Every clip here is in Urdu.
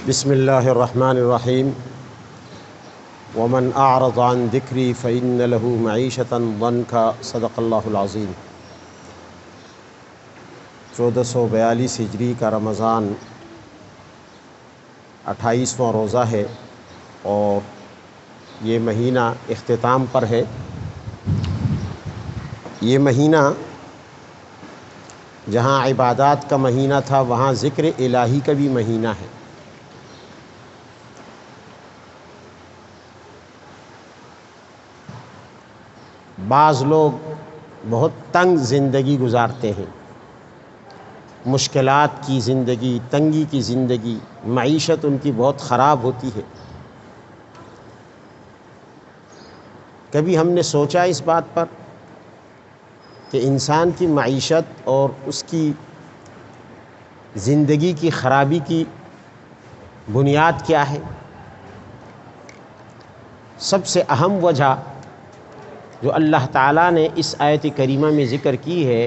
بسم اللہ الرحمن الرحیم ومن اعرض عن ذکری فإن له معیشة ضنکا صدق اللہ العظیم۔ 1442 ہجری کا رمضان 28واں روزہ ہے اور یہ مہینہ اختتام پر ہے۔ یہ مہینہ جہاں عبادات کا مہینہ تھا وہاں ذکر الہی کا بھی مہینہ ہے۔ بعض لوگ بہت تنگ زندگی گزارتے ہیں، مشکلات کی زندگی، تنگی کی زندگی، معیشت ان کی بہت خراب ہوتی ہے۔ کبھی ہم نے سوچا اس بات پر کہ انسان کی معیشت اور اس کی زندگی کی خرابی کی بنیاد کیا ہے؟ سب سے اہم وجہ جو اللہ تعالیٰ نے اس آیت کریمہ میں ذکر کی ہے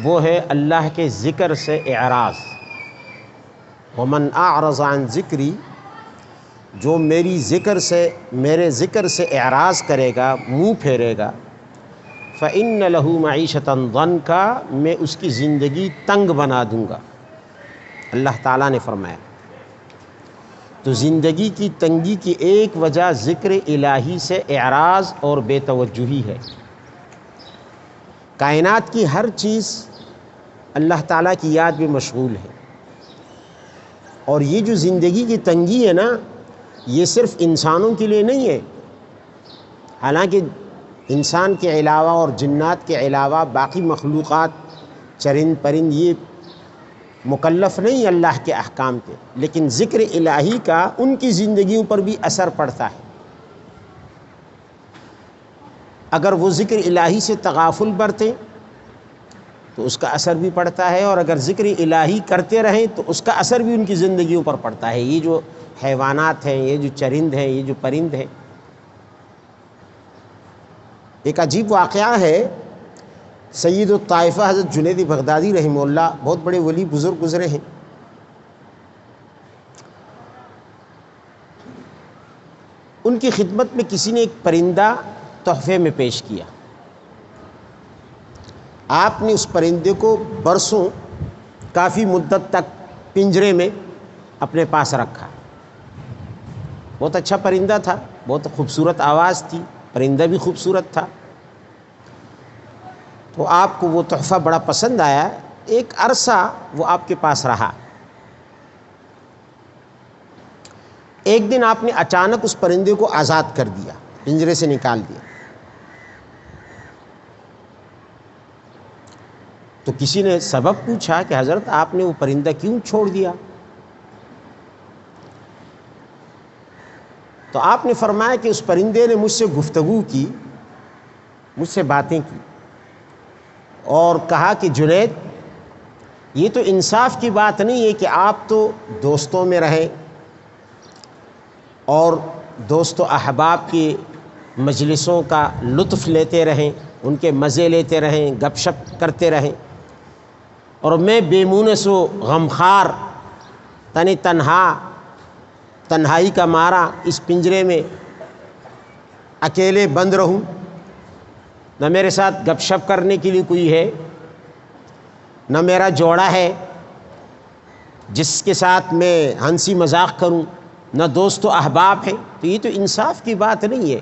وہ ہے اللہ کے ذکر سے اعراض۔ ومن اعرض عن ذکری، جو میرے ذکر سے اعراض کرے گا، منہ پھیرے گا، فإن له معیشة ضنکا، میں اس کی زندگی تنگ بنا دوں گا، اللہ تعالیٰ نے فرمایا۔ تو زندگی کی تنگی کی ایک وجہ ذکر الہی سے اعراض اور بے توجہی ہے۔ کائنات کی ہر چیز اللہ تعالیٰ کی یاد میں مشغول ہے، اور یہ جو زندگی کی تنگی ہے نا، یہ صرف انسانوں کے لیے نہیں ہے، حالانکہ انسان کے علاوہ اور جنات کے علاوہ باقی مخلوقات، چرند پرند، یہ مکلف نہیں اللہ کے احکام کے، لیکن ذکر الہی کا ان کی زندگیوں پر بھی اثر پڑتا ہے۔ اگر وہ ذکر الہی سے تغافل برتیں تو اس کا اثر بھی پڑتا ہے، اور اگر ذکر الہی کرتے رہیں تو اس کا اثر بھی ان کی زندگیوں پر پڑتا ہے۔ یہ جو حیوانات ہیں، یہ جو چرند ہیں، یہ جو پرند ہیں۔ ایک عجیب واقعہ ہے، سید الطائفہ حضرت جنید بغدادی رحمہ اللہ، بہت بڑے ولی بزرگ گزرے ہیں۔ ان کی خدمت میں کسی نے ایک پرندہ تحفے میں پیش کیا۔ آپ نے اس پرندے کو برسوں، کافی مدت تک پنجرے میں اپنے پاس رکھا۔ بہت اچھا پرندہ تھا، بہت خوبصورت آواز تھی، پرندہ بھی خوبصورت تھا۔ تو آپ کو وہ تحفہ بڑا پسند آیا، ایک عرصہ وہ آپ کے پاس رہا۔ ایک دن آپ نے اچانک اس پرندے کو آزاد کر دیا، پنجرے سے نکال دیا۔ تو کسی نے سبب پوچھا کہ حضرت آپ نے وہ پرندہ کیوں چھوڑ دیا؟ تو آپ نے فرمایا کہ اس پرندے نے مجھ سے گفتگو کی، مجھ سے باتیں کی، اور کہا کہ جنید، یہ تو انصاف کی بات نہیں ہے کہ آپ تو دوستوں میں رہیں اور دوست و احباب کی مجلسوں کا لطف لیتے رہیں، ان کے مزے لیتے رہیں، گپ شپ کرتے رہیں، اور میں بے مونس و غمخوار، تنہائی کا مارا اس پنجرے میں اکیلے بند رہوں، نہ میرے ساتھ گپ شپ کرنے کے لیے کوئی ہے، نہ میرا جوڑا ہے جس کے ساتھ میں ہنسی مذاق کروں، نہ دوست و احباب ہیں، تو یہ تو انصاف کی بات نہیں ہے۔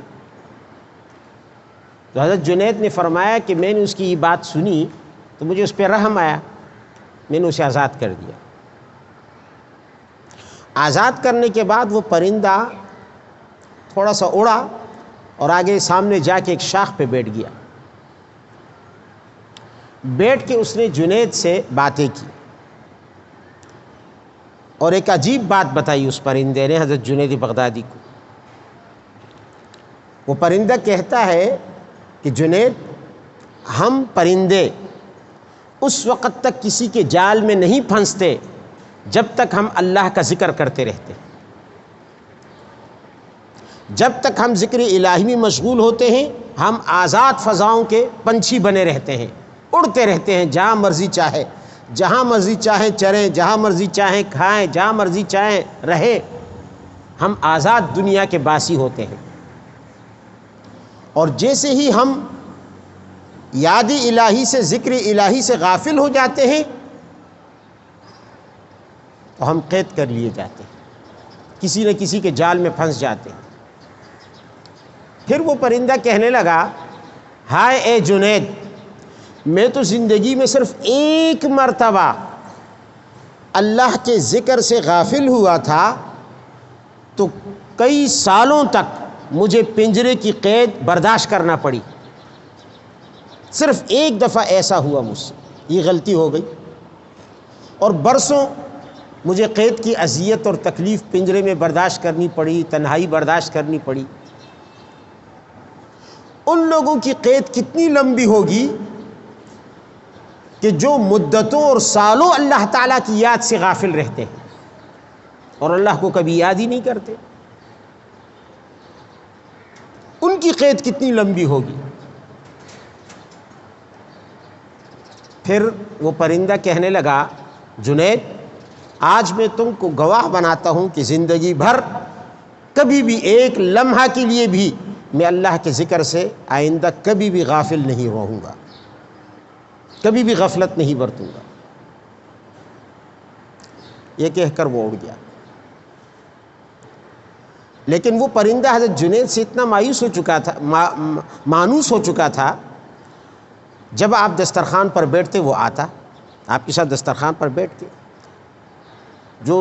تو حضرت جنید نے فرمایا کہ میں نے اس کی یہ بات سنی تو مجھے اس پہ رحم آیا، میں نے اسے آزاد کر دیا۔ آزاد کرنے کے بعد وہ پرندہ تھوڑا سا اڑا اور آگے سامنے جا کے ایک شاخ پہ بیٹھ گیا۔ بیٹھ کے اس نے جنید سے باتیں کی، اور ایک عجیب بات بتائی اس پرندے نے حضرت جنید بغدادی کو۔ وہ پرندہ کہتا ہے کہ جنید، ہم پرندے اس وقت تک کسی کے جال میں نہیں پھنستے جب تک ہم اللہ کا ذکر کرتے رہتے، جب تک ہم ذکر الہی میں مشغول ہوتے ہیں ہم آزاد فضاؤں کے پنچھی بنے رہتے ہیں، اڑتے رہتے ہیں جہاں مرضی چاہے، جہاں مرضی چاہیں چریں، جہاں مرضی چاہیں کھائیں، جہاں مرضی چاہیں رہیں، ہم آزاد دنیا کے باسی ہوتے ہیں۔ اور جیسے ہی ہم یاد الہی سے، ذکر الہی سے غافل ہو جاتے ہیں تو ہم قید کر لیے جاتے ہیں، کسی نہ کسی کے جال میں پھنس جاتے ہیں۔ پھر وہ پرندہ کہنے لگا، ہائے اے جنید، میں تو زندگی میں صرف ایک مرتبہ اللہ کے ذکر سے غافل ہوا تھا، تو کئی سالوں تک مجھے پنجرے کی قید برداشت کرنا پڑی۔ صرف ایک دفعہ ایسا ہوا مجھ سے، یہ غلطی ہو گئی، اور برسوں مجھے قید کی اذیت اور تکلیف پنجرے میں برداشت کرنی پڑی، تنہائی برداشت کرنی پڑی۔ ان لوگوں کی قید کتنی لمبی ہوگی کہ جو مدتوں اور سالوں اللہ تعالیٰ کی یاد سے غافل رہتے ہیں اور اللہ کو کبھی یاد ہی نہیں کرتے، ان کی قید کتنی لمبی ہوگی۔ پھر وہ پرندہ کہنے لگا، جنید، آج میں تم کو گواہ بناتا ہوں کہ زندگی بھر کبھی بھی ایک لمحہ کے لیے بھی میں اللہ کے ذکر سے آئندہ کبھی بھی غافل نہیں رہوں گا، کبھی بھی غفلت نہیں برتوں گا۔ یہ کہہ کر وہ اڑ گیا۔ لیکن وہ پرندہ حضرت جنید سے اتنا مایوس ہو چکا تھا، مانوس ہو چکا تھا، جب آپ دسترخوان پر بیٹھتے وہ آتا، آپ کے ساتھ دسترخوان پر بیٹھ کے جو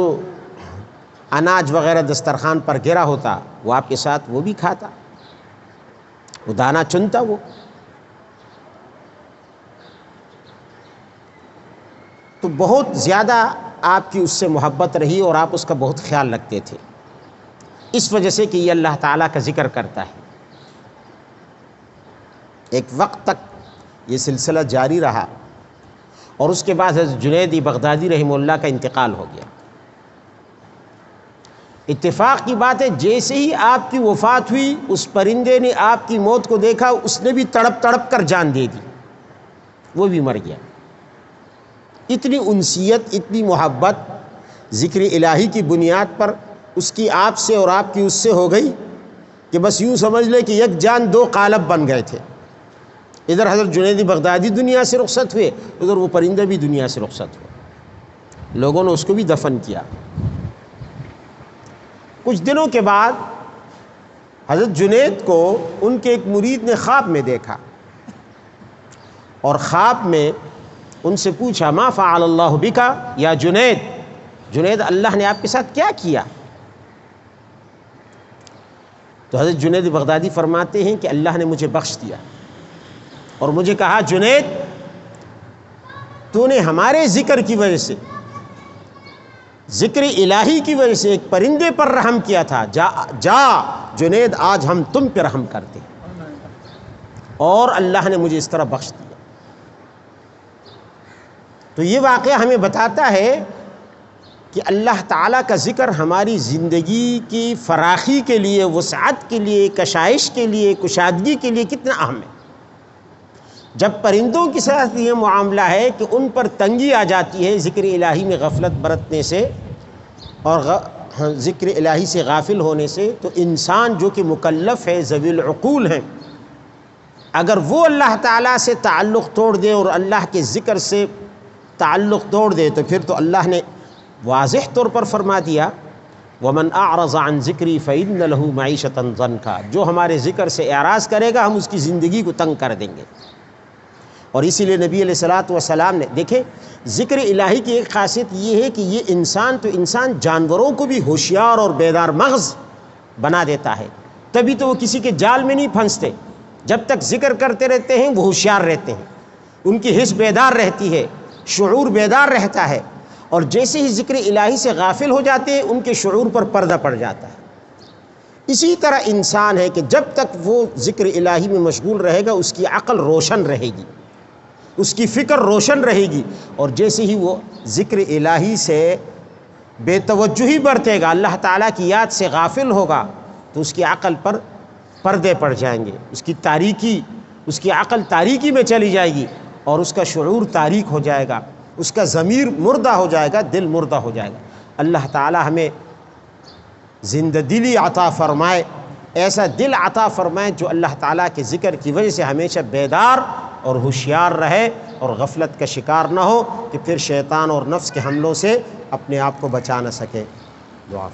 اناج وغیرہ دسترخوان پر گرا ہوتا وہ آپ کے ساتھ وہ بھی کھاتا، وہ دانہ چنتا وہ۔ تو بہت زیادہ آپ کی اس سے محبت رہی اور آپ اس کا بہت خیال رکھتے تھے، اس وجہ سے کہ یہ اللہ تعالیٰ کا ذکر کرتا ہے۔ ایک وقت تک یہ سلسلہ جاری رہا اور اس کے بعد حضرت جنید بغدادی رحمہ اللہ کا انتقال ہو گیا۔ اتفاق کی بات ہے، جیسے ہی آپ کی وفات ہوئی اس پرندے نے آپ کی موت کو دیکھا، اس نے بھی تڑپ تڑپ کر جان دے دی، وہ بھی مر گیا۔ اتنی انسیت، اتنی محبت ذکر الہی کی بنیاد پر اس کی آپ سے اور آپ کی اس سے ہو گئی کہ بس یوں سمجھ لے کہ یک جان دو قالب بن گئے تھے۔ ادھر حضرت جنید بغدادی دنیا سے رخصت ہوئے، ادھر وہ پرندہ بھی دنیا سے رخصت ہوئے، لوگوں نے اس کو بھی دفن کیا۔ کچھ دنوں کے بعد حضرت جنید کو ان کے ایک مرید نے خواب میں دیکھا، اور خواب میں ان سے پوچھا، ما فعل اللہ بکا یا جنید، جنید اللہ نے آپ کے ساتھ کیا کیا؟ تو حضرت جنید بغدادی فرماتے ہیں کہ اللہ نے مجھے بخش دیا اور مجھے کہا، جنید تو نے ہمارے ذکر کی وجہ سے، ذکر الہی کی وجہ سے ایک پرندے پر رحم کیا تھا، جا جنید آج ہم تم پہ رحم کرتے ہیں، اور اللہ نے مجھے اس طرح بخش دیا۔ تو یہ واقعہ ہمیں بتاتا ہے کہ اللہ تعالیٰ کا ذکر ہماری زندگی کی فراخی کے لیے، وسعت کے لیے، کشائش کے لیے، کشادگی کے لیے کتنا اہم ہے۔ جب پرندوں کے ساتھ یہ معاملہ ہے کہ ان پر تنگی آ جاتی ہے ذکر الہی میں غفلت برتنے سے اور ذکر الہی سے غافل ہونے سے، تو انسان جو کہ مکلف ہے، ذوی العقول ہیں، اگر وہ اللہ تعالیٰ سے تعلق توڑ دے اور اللہ کے ذکر سے تعلق توڑ دے تو پھر تو اللہ نے واضح طور پر فرما دیا، وَمَنْ أَعْرَضَ عَنْ ذِكْرِي فَإِنَّ لَهُ مَعِيشَةً ضَنْكًا، جو ہمارے ذکر سے اعراض کرے گا ہم اس کی زندگی کو تنگ کر دیں گے۔ اور اسی لیے نبی علیہ الصلوۃ والسلام نے، دیکھیں ذکر الہی کی ایک خاصیت یہ ہے کہ یہ انسان جانوروں کو بھی ہوشیار اور بیدار مغز بنا دیتا ہے، تبھی تو وہ کسی کے جال میں نہیں پھنستے۔ جب تک ذکر کرتے رہتے ہیں وہ ہوشیار رہتے ہیں، ان کی حس بیدار رہتی ہے، شعور بیدار رہتا ہے، اور جیسے ہی ذکر الہی سے غافل ہو جاتے ہیں ان کے شعور پر پردہ پڑ جاتا ہے۔ اسی طرح انسان ہے کہ جب تک وہ ذکر الہی میں مشغول رہے گا اس کی عقل روشن رہے گی، اس کی فکر روشن رہے گی، اور جیسے ہی وہ ذکر الہی سے بے توجہی برتے گا، اللہ تعالیٰ کی یاد سے غافل ہوگا، تو اس کی عقل پر پردے پڑ جائیں گے، اس کی عقل تاریکی میں چلی جائے گی اور اس کا شعور تاریک ہو جائے گا، اس کا ضمیر مردہ ہو جائے گا، دل مردہ ہو جائے گا۔ اللہ تعالی ہمیں زندہ دلی عطا فرمائے، ایسا دل عطا فرمائے جو اللہ تعالیٰ کے ذکر کی وجہ سے ہمیشہ بیدار اور ہوشیار رہے اور غفلت کا شکار نہ ہو کہ پھر شیطان اور نفس کے حملوں سے اپنے آپ کو بچا نہ سکے۔ دعا